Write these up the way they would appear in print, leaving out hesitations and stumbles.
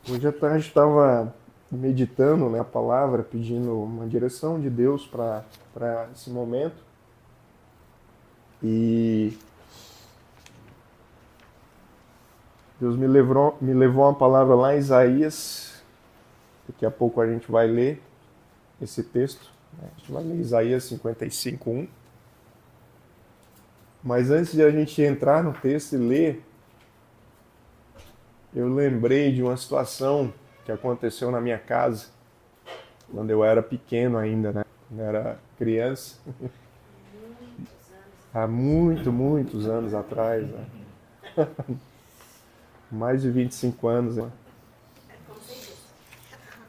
Hoje à tarde estava meditando, né, a palavra, pedindo uma direção de Deus para esse momento. E Deus me levou uma palavra lá em Isaías. Daqui a pouco a gente vai ler esse texto, né? A gente vai ler Isaías 55:1. Mas antes de a gente entrar no texto e ler, eu lembrei de uma situação que aconteceu na minha casa, quando eu era pequeno ainda, né? Quando eu era criança, há muitos anos atrás, né? Mais de 25 anos, né?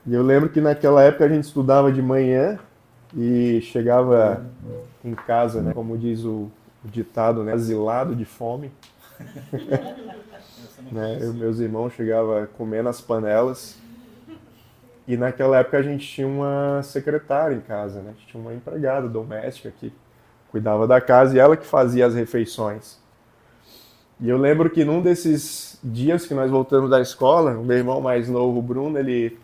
E eu lembro que naquela época a gente estudava de manhã e chegava em casa, né? Como diz o ditado, né? Asilado de fome. Né? Eu e meus irmãos chegavam comendo as panelas. E naquela época a gente tinha uma secretária em casa, né? A gente tinha uma empregada doméstica que cuidava da casa e ela que fazia as refeições. E eu lembro que num desses dias que nós voltamos da escola, o meu irmão mais novo, o Bruno, ele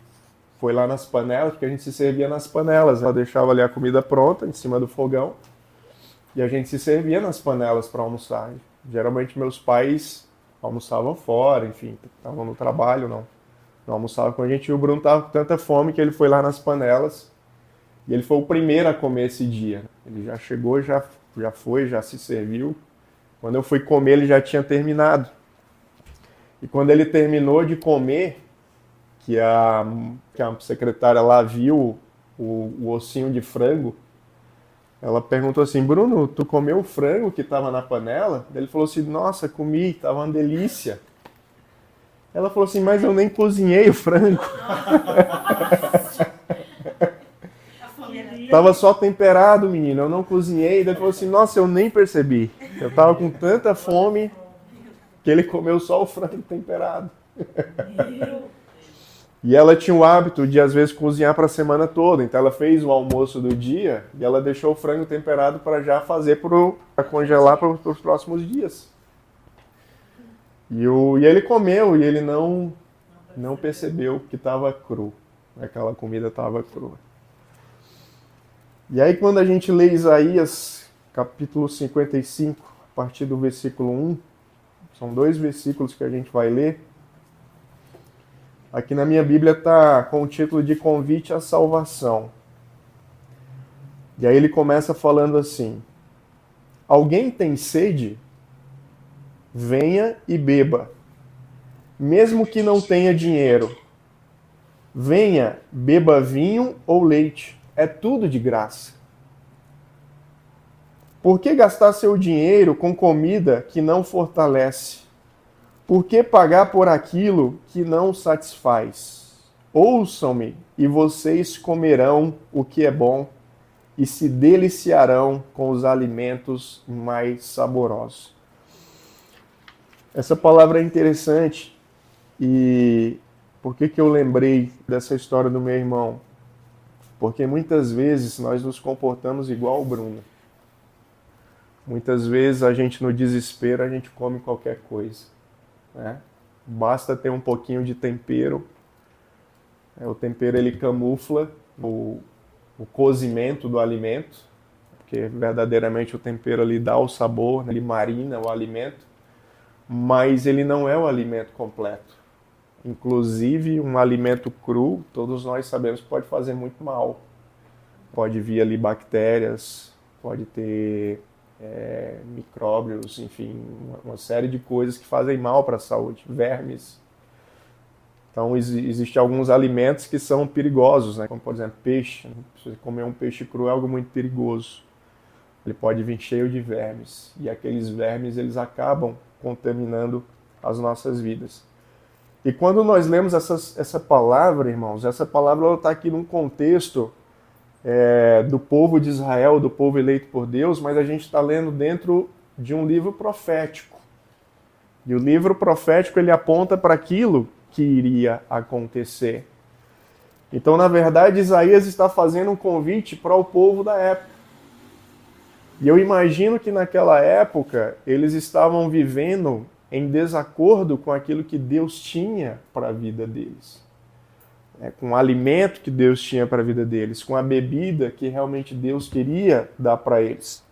foi lá nas panelas, porque a gente se servia nas panelas. Ela deixava ali a comida pronta, em cima do fogão, e a gente se servia nas panelas para almoçar. Geralmente meus pais almoçavam fora, enfim, estavam no trabalho, não almoçavam com a gente. E o Bruno estava com tanta fome que ele foi lá nas panelas, e ele foi o primeiro a comer esse dia. Ele já chegou, já foi, já se serviu. Quando eu fui comer, ele já tinha terminado. E quando ele terminou de comer, que a secretária lá viu o ossinho de frango, ela perguntou assim: Bruno, tu comeu o frango que estava na panela? Ele falou assim: nossa, comi, estava uma delícia. Ela falou assim: mas eu nem cozinhei o frango. Tava só temperado, menino, eu não cozinhei. Ele falou assim: nossa, eu nem percebi. Eu tava com tanta fome que ele comeu só o frango temperado. E ela tinha o hábito de, às vezes, cozinhar para a semana toda. Então, ela fez o almoço do dia e ela deixou o frango temperado para já fazer para congelar para os próximos dias. E ele comeu e ele não percebeu que estava cru. Aquela comida estava crua. E aí, quando a gente lê Isaías, capítulo 55, a partir do versículo 1, são 2 versículos que a gente vai ler. Aqui na minha Bíblia está com o título de Convite à Salvação. E aí ele começa falando assim: alguém tem sede? Venha e beba. Mesmo que não tenha dinheiro. Venha, beba vinho ou leite. É tudo de graça. Por que gastar seu dinheiro com comida que não fortalece? Por que pagar por aquilo que não satisfaz? Ouçam-me, e vocês comerão o que é bom, e se deliciarão com os alimentos mais saborosos. Essa palavra é interessante, e por que eu lembrei dessa história do meu irmão? Porque muitas vezes nós nos comportamos igual o Bruno. Muitas vezes a gente, no desespero, a gente come qualquer coisa. Né? Basta ter um pouquinho de tempero. O tempero ele camufla o cozimento do alimento, porque verdadeiramente o tempero ali dá o sabor, né? Ele marina o alimento, mas ele não é o alimento completo. Inclusive um alimento cru, todos nós sabemos que pode fazer muito mal. Pode vir ali bactérias, pode ter micróbios, enfim, uma série de coisas que fazem mal para a saúde, vermes. Então, existem alguns alimentos que são perigosos, né? Como, por exemplo, peixe. Se você comer um peixe cru é algo muito perigoso. Ele pode vir cheio de vermes. E aqueles vermes, eles acabam contaminando as nossas vidas. E quando nós lemos essa palavra, irmãos, essa palavra está aqui num contexto do povo de Israel, do povo eleito por Deus, mas a gente está lendo dentro de um livro profético. E o livro profético ele aponta para aquilo que iria acontecer. Então, na verdade, Isaías está fazendo um convite para o povo da época. E eu imagino que naquela época eles estavam vivendo em desacordo com aquilo que Deus tinha para a vida deles. Com o alimento que Deus tinha para a vida deles, com a bebida que realmente Deus queria dar para eles.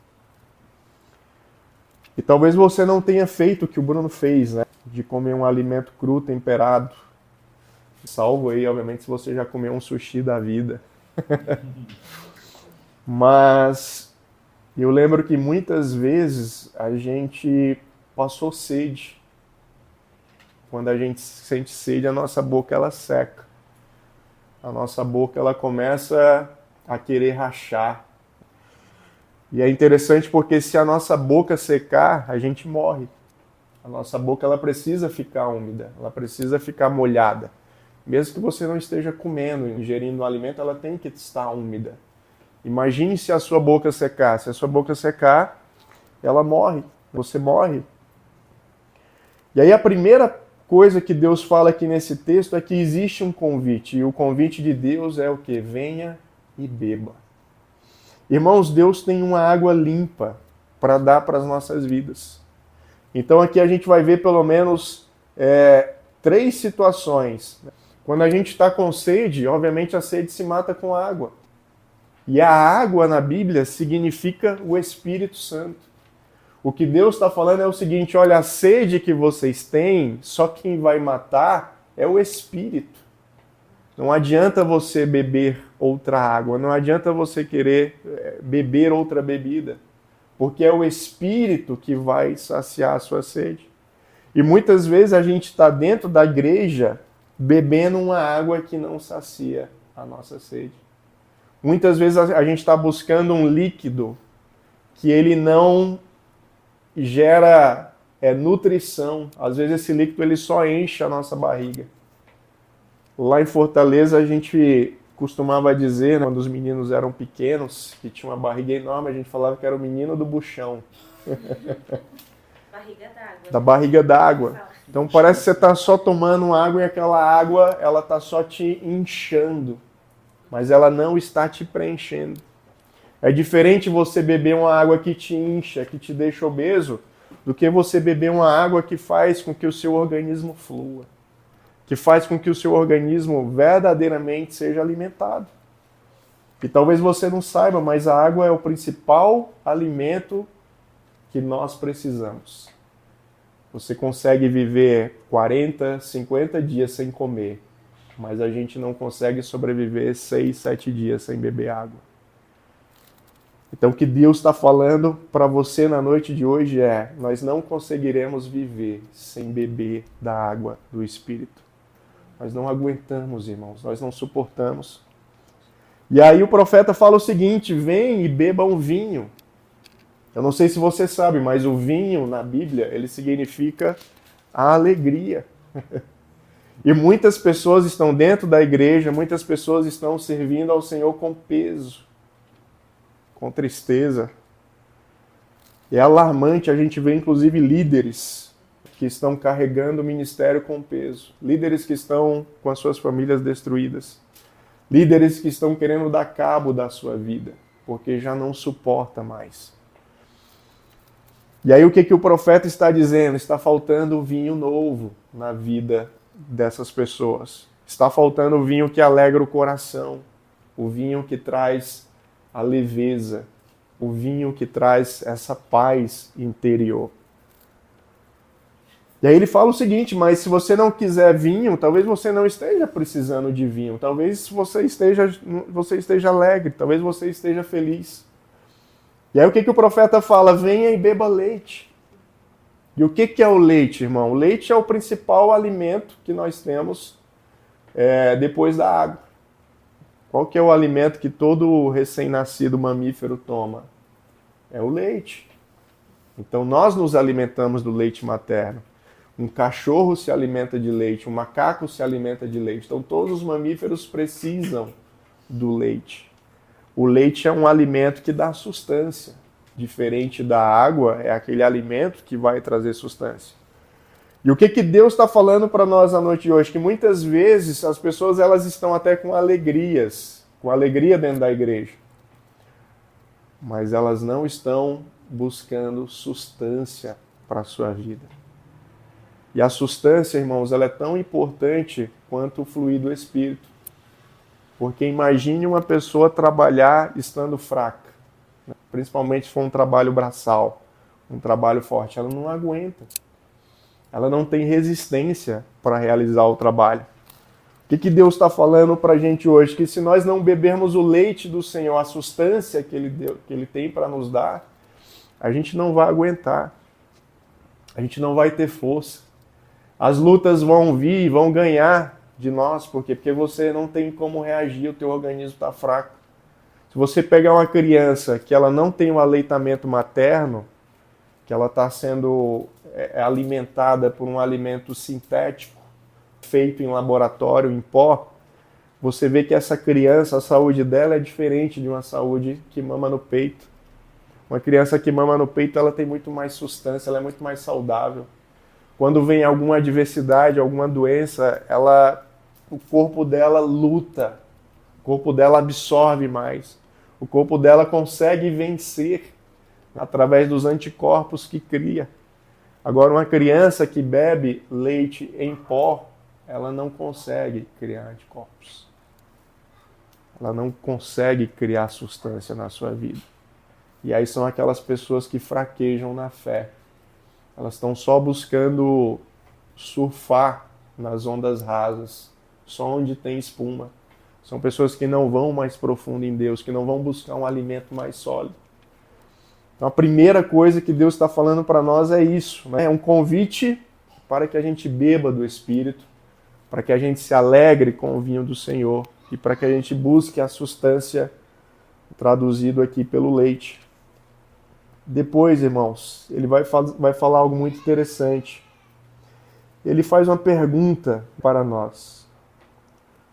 E talvez você não tenha feito o que o Bruno fez, né? De comer um alimento cru, temperado. Salvo aí, obviamente, se você já comeu um sushi da vida. Mas eu lembro que muitas vezes a gente passou sede. Quando a gente sente sede, a nossa boca ela seca. A nossa boca ela começa a querer rachar. E é interessante porque se a nossa boca secar, a gente morre. A nossa boca ela precisa ficar úmida, ela precisa ficar molhada. Mesmo que você não esteja comendo, ingerindo um alimento, ela tem que estar úmida. Imagine se a sua boca secar. Se a sua boca secar, ela morre. Você morre. E aí a primeira coisa que Deus fala aqui nesse texto é que existe um convite. E o convite de Deus é o quê? Venha e beba. Irmãos, Deus tem uma água limpa para dar para as nossas vidas. Então aqui a gente vai ver pelo menos 3 situações. Quando a gente está com sede, obviamente a sede se mata com água. E a água na Bíblia significa o Espírito Santo. O que Deus está falando é o seguinte, olha, a sede que vocês têm, só quem vai matar é o Espírito. Não adianta você beber outra água, não adianta você querer beber outra bebida, porque é o Espírito que vai saciar a sua sede. E muitas vezes a gente está dentro da igreja bebendo uma água que não sacia a nossa sede. Muitas vezes a gente está buscando um líquido que ele não gera nutrição. Às vezes esse líquido ele só enche a nossa barriga. Lá em Fortaleza a gente costumava dizer, quando os meninos eram pequenos, que tinha uma barriga enorme, a gente falava que era o menino do buchão. Barriga d'água. Da barriga d'água. Então parece que você está só tomando água e aquela água ela está só te inchando, mas ela não está te preenchendo. É diferente você beber uma água que te incha, que te deixa obeso, do que você beber uma água que faz com que o seu organismo flua, que faz com que o seu organismo verdadeiramente seja alimentado. E talvez você não saiba, mas a água é o principal alimento que nós precisamos. Você consegue viver 40, 50 dias sem comer, mas a gente não consegue sobreviver 6, 7 dias sem beber água. Então o que Deus está falando para você na noite de hoje é, nós não conseguiremos viver sem beber da água do Espírito. Nós não aguentamos, irmãos, nós não suportamos. E aí o profeta fala o seguinte, vem e beba um vinho. Eu não sei se você sabe, mas o vinho na Bíblia, ele significa a alegria. E muitas pessoas estão dentro da igreja, muitas pessoas estão servindo ao Senhor com peso, com tristeza. É alarmante, a gente vê inclusive líderes que estão carregando o ministério com peso. Líderes que estão com as suas famílias destruídas. Líderes que estão querendo dar cabo da sua vida, porque já não suporta mais. E aí o que o profeta está dizendo? Está faltando vinho novo na vida dessas pessoas. Está faltando o vinho que alegra o coração. O vinho que traz a leveza. O vinho que traz essa paz interior. E aí ele fala o seguinte, mas se você não quiser vinho, talvez você não esteja precisando de vinho. Talvez você esteja alegre, talvez você esteja feliz. E aí o que o profeta fala? Venha e beba leite. E o que é o leite, irmão? O leite é o principal alimento que nós temos depois da água. Qual que é o alimento que todo recém-nascido mamífero toma? É o leite. Então nós nos alimentamos do leite materno. Um cachorro se alimenta de leite, um macaco se alimenta de leite. Então todos os mamíferos precisam do leite. O leite é um alimento que dá sustância. Diferente da água, é aquele alimento que vai trazer sustância. E o que Deus está falando para nós na noite de hoje? Que muitas vezes as pessoas elas estão até com alegria dentro da igreja. Mas elas não estão buscando sustância para a sua vida. E a sustância, irmãos, ela é tão importante quanto o fluir do Espírito. Porque imagine uma pessoa trabalhar estando fraca, né? Principalmente se for um trabalho braçal, um trabalho forte, ela não aguenta. Ela não tem resistência para realizar o trabalho. O que Deus está falando para a gente hoje? Que se nós não bebermos o leite do Senhor, a sustância que Ele tem para nos dar, a gente não vai aguentar. A gente não vai ter força. As lutas vão vir, vão ganhar de nós. Por quê? Porque você não tem como reagir, o teu organismo está fraco. Se você pegar uma criança que ela não tem um aleitamento materno, que ela está sendo alimentada por um alimento sintético, feito em laboratório, em pó, você vê que essa criança, a saúde dela é diferente de uma saúde que mama no peito. Uma criança que mama no peito, ela tem muito mais sustância, ela é muito mais saudável. Quando vem alguma adversidade, alguma doença, o corpo dela luta, o corpo dela absorve mais, o corpo dela consegue vencer através dos anticorpos que cria. Agora, uma criança que bebe leite em pó, ela não consegue criar anticorpos. Ela não consegue criar sustância na sua vida. E aí são aquelas pessoas que fraquejam na fé. Elas estão só buscando surfar nas ondas rasas, só onde tem espuma. São pessoas que não vão mais profundo em Deus, que não vão buscar um alimento mais sólido. Então a primeira coisa que Deus está falando para nós é isso, né? É um convite para que a gente beba do Espírito, para que a gente se alegre com o vinho do Senhor e para que a gente busque a sustância, traduzido aqui pelo leite. Depois, irmãos, ele vai falar algo muito interessante. Ele faz uma pergunta para nós.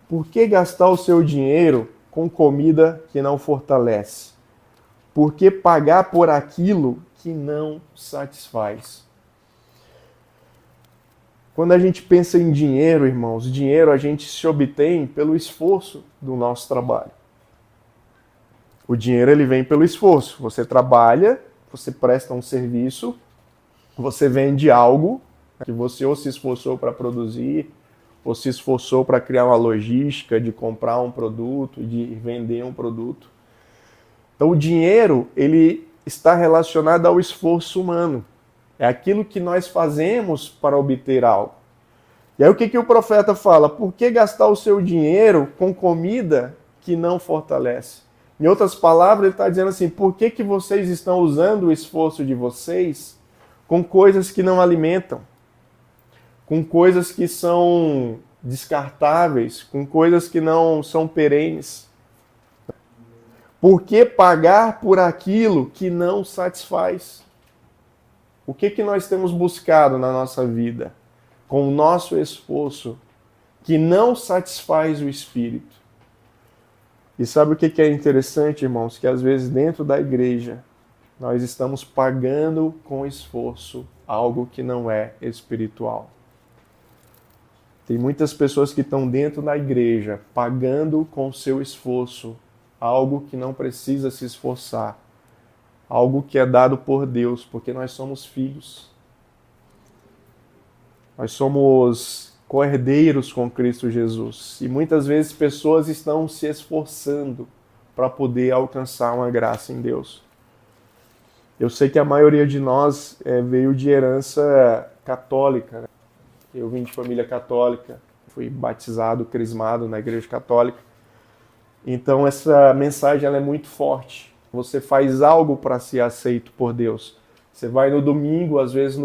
Por que gastar o seu dinheiro com comida que não fortalece? Por que pagar por aquilo que não satisfaz? Quando a gente pensa em dinheiro, irmãos, dinheiro a gente se obtém pelo esforço do nosso trabalho. O dinheiro ele vem pelo esforço. Você trabalha, você presta um serviço, você vende algo que você ou se esforçou para produzir, ou se esforçou para criar uma logística de comprar um produto, de vender um produto. Então o dinheiro ele está relacionado ao esforço humano. É aquilo que nós fazemos para obter algo. E aí o que o profeta fala? Por que gastar o seu dinheiro com comida que não fortalece? Em outras palavras, ele está dizendo assim, por que vocês estão usando o esforço de vocês com coisas que não alimentam? Com coisas que são descartáveis, com coisas que não são perenes? Por que pagar por aquilo que não satisfaz? O que nós temos buscado na nossa vida com o nosso esforço que não satisfaz o espírito? E sabe o que é interessante, irmãos? Que às vezes dentro da igreja nós estamos pagando com esforço algo que não é espiritual. Tem muitas pessoas que estão dentro da igreja pagando com seu esforço algo que não precisa se esforçar. Algo que é dado por Deus, porque nós somos filhos. Nós somos co-herdeiros com Cristo Jesus. E muitas vezes pessoas estão se esforçando para poder alcançar uma graça em Deus. Eu sei que a maioria de nós veio de herança católica, né? Eu vim de família católica, fui batizado, crismado na igreja católica. Então essa mensagem ela é muito forte. Você faz algo para ser aceito por Deus. Você vai no domingo, às vezes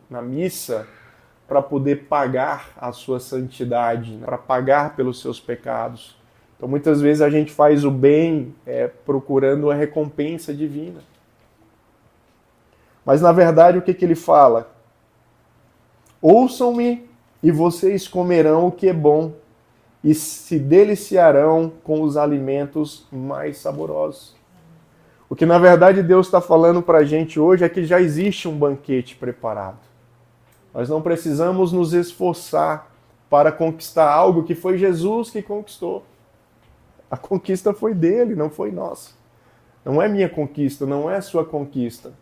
na missa, para poder pagar a sua santidade, né? Para pagar pelos seus pecados. Então muitas vezes a gente faz o bem procurando a recompensa divina. Mas na verdade o que ele fala? Ouçam-me e vocês comerão o que é bom e se deliciarão com os alimentos mais saborosos. O que na verdade Deus está falando para a gente hoje é que já existe um banquete preparado. Nós não precisamos nos esforçar para conquistar algo que foi Jesus que conquistou. A conquista foi dele, não foi nossa. Não é minha conquista, não é sua conquista.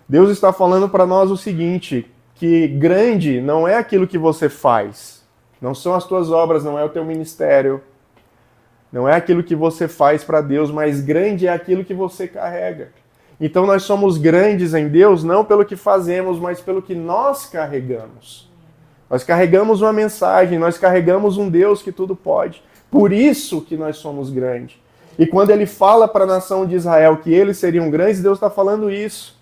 Deus está falando para nós o seguinte, que grande não é aquilo que você faz, não são as tuas obras, não é o teu ministério, não é aquilo que você faz para Deus, mas grande é aquilo que você carrega. Então nós somos grandes em Deus não pelo que fazemos, mas pelo que nós carregamos. Nós carregamos uma mensagem, nós carregamos um Deus que tudo pode. Por isso que nós somos grandes. E quando ele fala para a nação de Israel que eles seriam grandes, Deus está falando isso.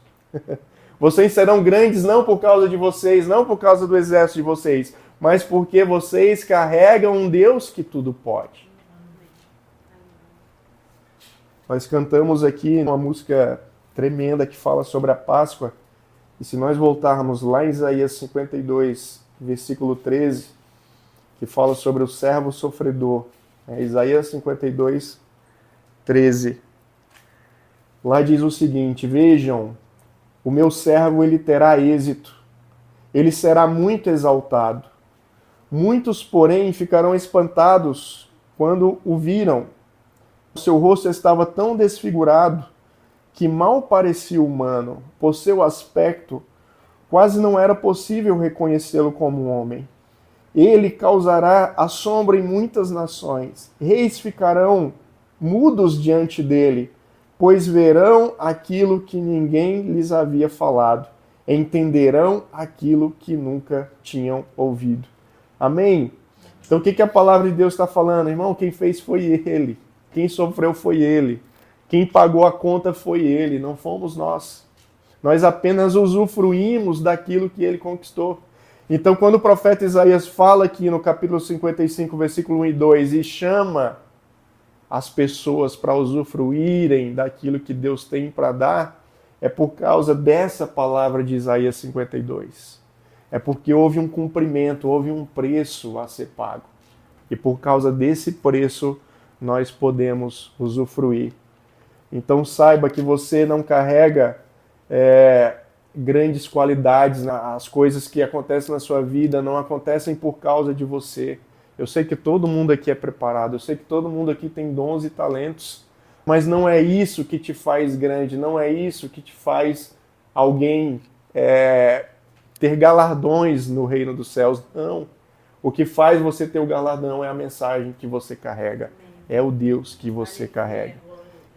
Vocês serão grandes não por causa de vocês, não por causa do exército de vocês, mas porque vocês carregam um Deus que tudo pode. Nós cantamos aqui uma música tremenda que fala sobre a Páscoa. E se nós voltarmos lá em Isaías 52, versículo 13, que fala sobre o servo sofredor. Isaías 52, 13. Lá diz o seguinte: vejam, o meu servo ele terá êxito, ele será muito exaltado. Muitos, porém, ficarão espantados quando o viram. O seu rosto estava tão desfigurado que mal parecia humano. Por seu aspecto, quase não era possível reconhecê-lo como um homem. Ele causará assombro em muitas nações. Reis ficarão mudos diante dele, pois verão aquilo que ninguém lhes havia falado. Entenderão aquilo que nunca tinham ouvido. Amém? Então o que a palavra de Deus está falando? Irmão, quem fez foi ele. Quem sofreu foi ele. Quem pagou a conta foi ele, não fomos nós. Nós apenas usufruímos daquilo que ele conquistou. Então, quando o profeta Isaías fala aqui no capítulo 55, versículo 1 e 2, e chama as pessoas para usufruírem daquilo que Deus tem para dar, é por causa dessa palavra de Isaías 52. É porque houve um cumprimento, houve um preço a ser pago. E por causa desse preço, nós podemos usufruir. Então saiba que você não carrega grandes qualidades, as coisas que acontecem na sua vida não acontecem por causa de você. Eu sei que todo mundo aqui é preparado, eu sei que todo mundo aqui tem dons e talentos, mas não é isso que te faz grande, não é isso que te faz alguém ter galardões no reino dos céus, não. O que faz você ter o galardão é a mensagem que você carrega, é o Deus que você carrega.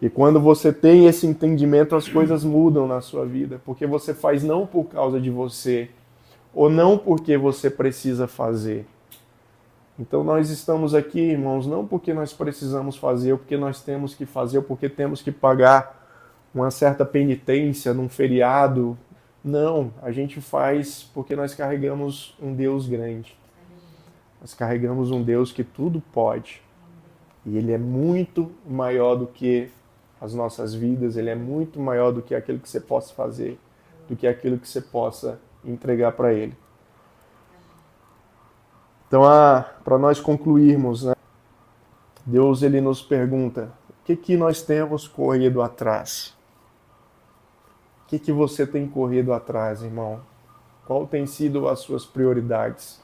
E quando você tem esse entendimento, as coisas mudam na sua vida, porque você faz não por causa de você, ou não porque você precisa fazer. Então nós estamos aqui, irmãos, não porque nós precisamos fazer, ou porque nós temos que fazer, ou porque temos que pagar uma certa penitência num feriado. Não, a gente faz porque nós carregamos um Deus grande. Nós carregamos um Deus que tudo pode. E Ele é muito maior do que as nossas vidas, Ele é muito maior do que aquilo que você possa fazer, do que aquilo que você possa entregar para Ele. Então, para nós concluirmos, né, Deus ele nos pergunta, o que nós temos corrido atrás? O que você tem corrido atrás, irmão? Qual tem sido as suas prioridades?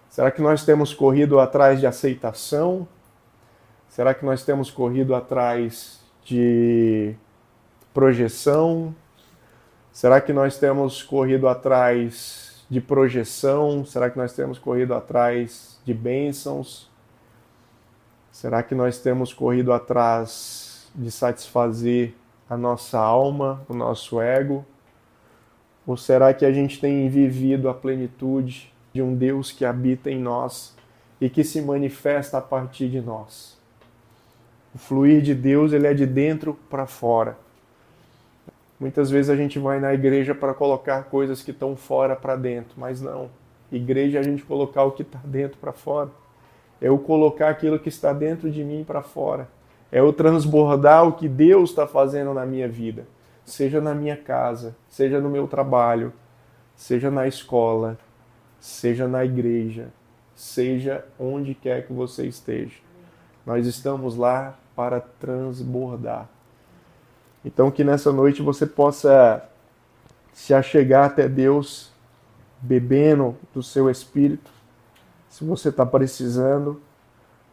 Será que nós temos corrido atrás de aceitação? Será que nós temos corrido atrás de projeção? Será que nós temos corrido atrás de projeção? Será que nós temos corrido atrás de bênçãos? Será que nós temos corrido atrás de satisfazer a nossa alma, o nosso ego? Ou será que a gente tem vivido a plenitude de um Deus que habita em nós e que se manifesta a partir de nós? O fluir de Deus, ele é de dentro para fora. Muitas vezes a gente vai na igreja para colocar coisas que estão fora para dentro, mas não. Igreja é a gente colocar o que está dentro para fora. É eu colocar aquilo que está dentro de mim para fora. É eu transbordar o que Deus está fazendo na minha vida. Seja na minha casa, seja no meu trabalho, seja na escola, seja na igreja, seja onde quer que você esteja. Nós estamos lá para transbordar. Então que nessa noite você possa se achegar até Deus, bebendo do seu Espírito. Se você está precisando,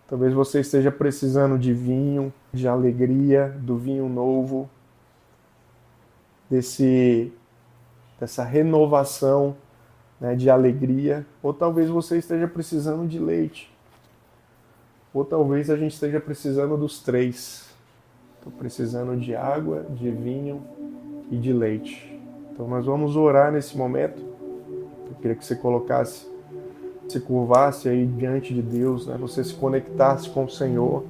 talvez você esteja precisando de vinho, de alegria, do vinho novo, dessa renovação né, de alegria, ou talvez você esteja precisando de leite, ou talvez a gente esteja precisando dos três. Estou precisando de água, de vinho e de leite. Então nós vamos orar nesse momento. Eu queria que você colocasse, se curvasse aí diante de Deus, né? Você se conectasse com o Senhor.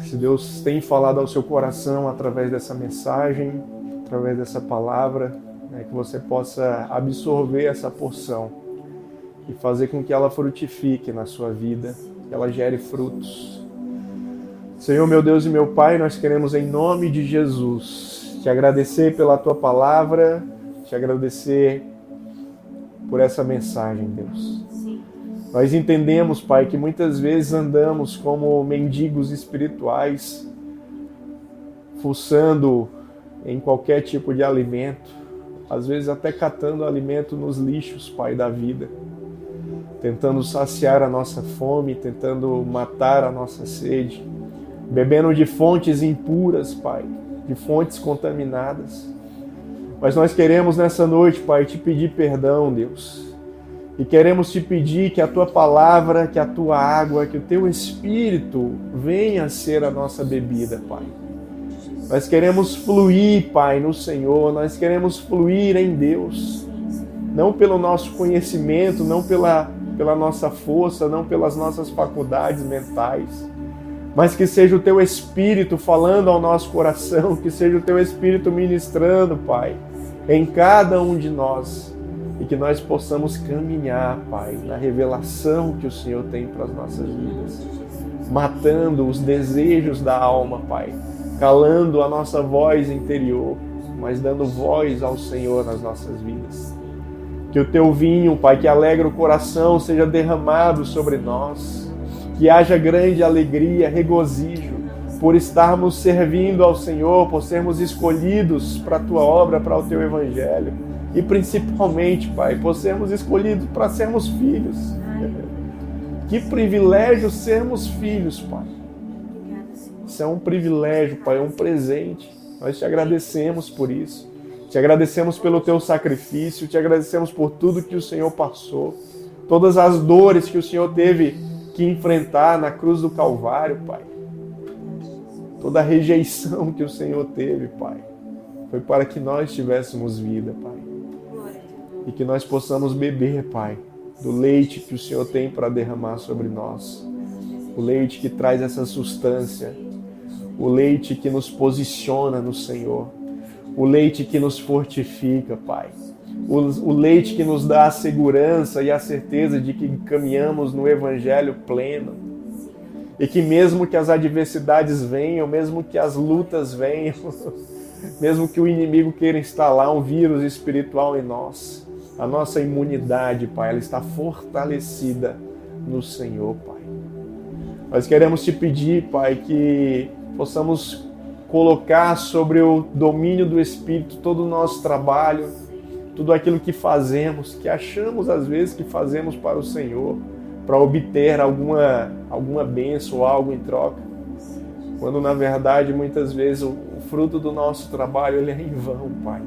Se Deus tem falado ao seu coração através dessa mensagem, através dessa palavra, né? Que você possa absorver essa porção e fazer com que ela frutifique na sua vida, que ela gere frutos. Senhor, meu Deus e meu Pai, nós queremos em nome de Jesus te agradecer pela tua palavra, te agradecer por essa mensagem, Deus. Nós entendemos, Pai, que muitas vezes andamos como mendigos espirituais, fuçando em qualquer tipo de alimento, às vezes até catando alimento nos lixos, Pai, da vida, tentando saciar a nossa fome, tentando matar a nossa sede, bebendo de fontes impuras, Pai, de fontes contaminadas. Mas nós queremos nessa noite, Pai, te pedir perdão, Deus. E queremos te pedir que a tua palavra, que a tua água, que o teu Espírito venha a ser a nossa bebida, Pai. Nós queremos fluir, Pai, no Senhor. Nós queremos fluir em Deus. Não pelo nosso conhecimento, não pela nossa força, não pelas nossas faculdades mentais. Mas que seja o teu Espírito falando ao nosso coração, que seja o teu Espírito ministrando, Pai, em cada um de nós, e que nós possamos caminhar, Pai, na revelação que o Senhor tem para as nossas vidas, matando os desejos da alma, Pai, calando a nossa voz interior, mas dando voz ao Senhor nas nossas vidas. Que o teu vinho, Pai, que alegra o coração, seja derramado sobre nós, que haja grande alegria, regozijo, por estarmos servindo ao Senhor, por sermos escolhidos para a tua obra, para o teu evangelho. E principalmente, Pai, por sermos escolhidos para sermos filhos. Que privilégio sermos filhos, Pai. Isso é um privilégio, Pai, é um presente. Nós te agradecemos por isso. Te agradecemos pelo teu sacrifício, te agradecemos por tudo que o Senhor passou, todas as dores que o Senhor teve que enfrentar na cruz do Calvário, Pai. Toda a rejeição que o Senhor teve, Pai, foi para que nós tivéssemos vida, Pai. E que nós possamos beber, Pai, do leite que o Senhor tem para derramar sobre nós. O leite que traz essa sustância. O leite que nos posiciona no Senhor. O leite que nos fortifica, Pai. O leite que nos dá a segurança e a certeza de que caminhamos no Evangelho pleno. E que mesmo que as adversidades venham, mesmo que as lutas venham, mesmo que o inimigo queira instalar um vírus espiritual em nós, a nossa imunidade, Pai, ela está fortalecida no Senhor, Pai. Nós queremos te pedir, Pai, que possamos colocar sobre o domínio do Espírito todo o nosso trabalho, tudo aquilo que fazemos, que achamos às vezes que fazemos para o Senhor, para obter alguma bênção ou algo em troca, quando na verdade muitas vezes o fruto do nosso trabalho ele é em vão, Pai,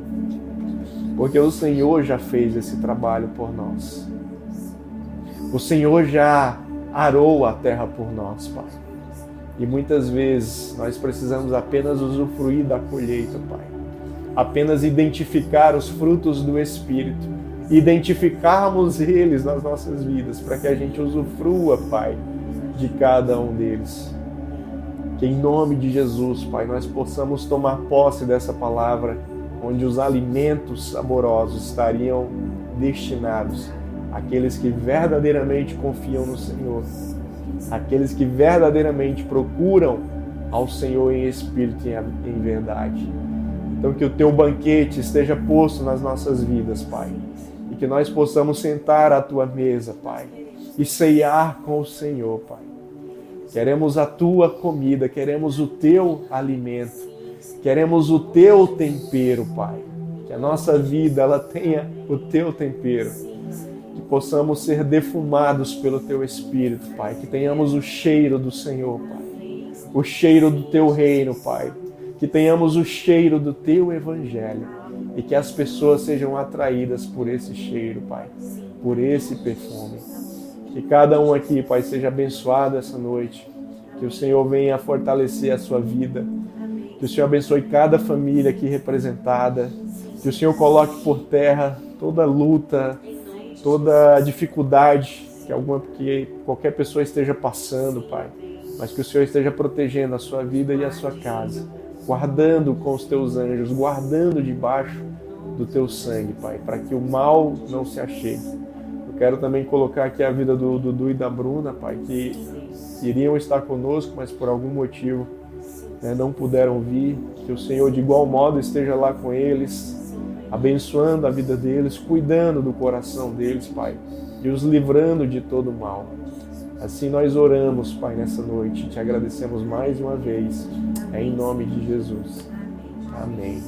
porque o Senhor já fez esse trabalho por nós, o Senhor já arou a terra por nós, Pai, e muitas vezes nós precisamos apenas usufruir da colheita, Pai, apenas identificar os frutos do Espírito, identificarmos eles nas nossas vidas, para que a gente usufrua, Pai, de cada um deles. Que em nome de Jesus, Pai, nós possamos tomar posse dessa palavra, onde os alimentos saborosos estariam destinados àqueles que verdadeiramente confiam no Senhor, àqueles que verdadeiramente procuram ao Senhor em espírito e em verdade. Então que o teu banquete esteja posto nas nossas vidas, Pai, e que nós possamos sentar à tua mesa, Pai, e ceiar com o Senhor, Pai. Queremos a tua comida, queremos o teu alimento, queremos o teu tempero, Pai. Que a nossa vida ela tenha o teu tempero, que possamos ser defumados pelo teu Espírito, Pai, que tenhamos o cheiro do Senhor, Pai, o cheiro do teu reino, Pai, que tenhamos o cheiro do teu Evangelho, e que as pessoas sejam atraídas por esse cheiro, Pai, por esse perfume. Que cada um aqui, Pai, seja abençoado essa noite, que o Senhor venha fortalecer a sua vida, que o Senhor abençoe cada família aqui representada, que o Senhor coloque por terra toda luta, toda dificuldade que qualquer pessoa esteja passando, Pai, mas que o Senhor esteja protegendo a sua vida e a sua casa, guardando com os teus anjos, guardando debaixo do teu sangue, Pai, para que o mal não se achegue. Eu quero também colocar aqui a vida do Dudu e da Bruna, Pai, que iriam estar conosco, mas por algum motivo não puderam vir. Que o Senhor de igual modo esteja lá com eles, abençoando a vida deles, cuidando do coração deles, Pai, e os livrando de todo mal. Assim nós oramos, Pai, nessa noite, te agradecemos mais uma vez, em nome de Jesus. Amém.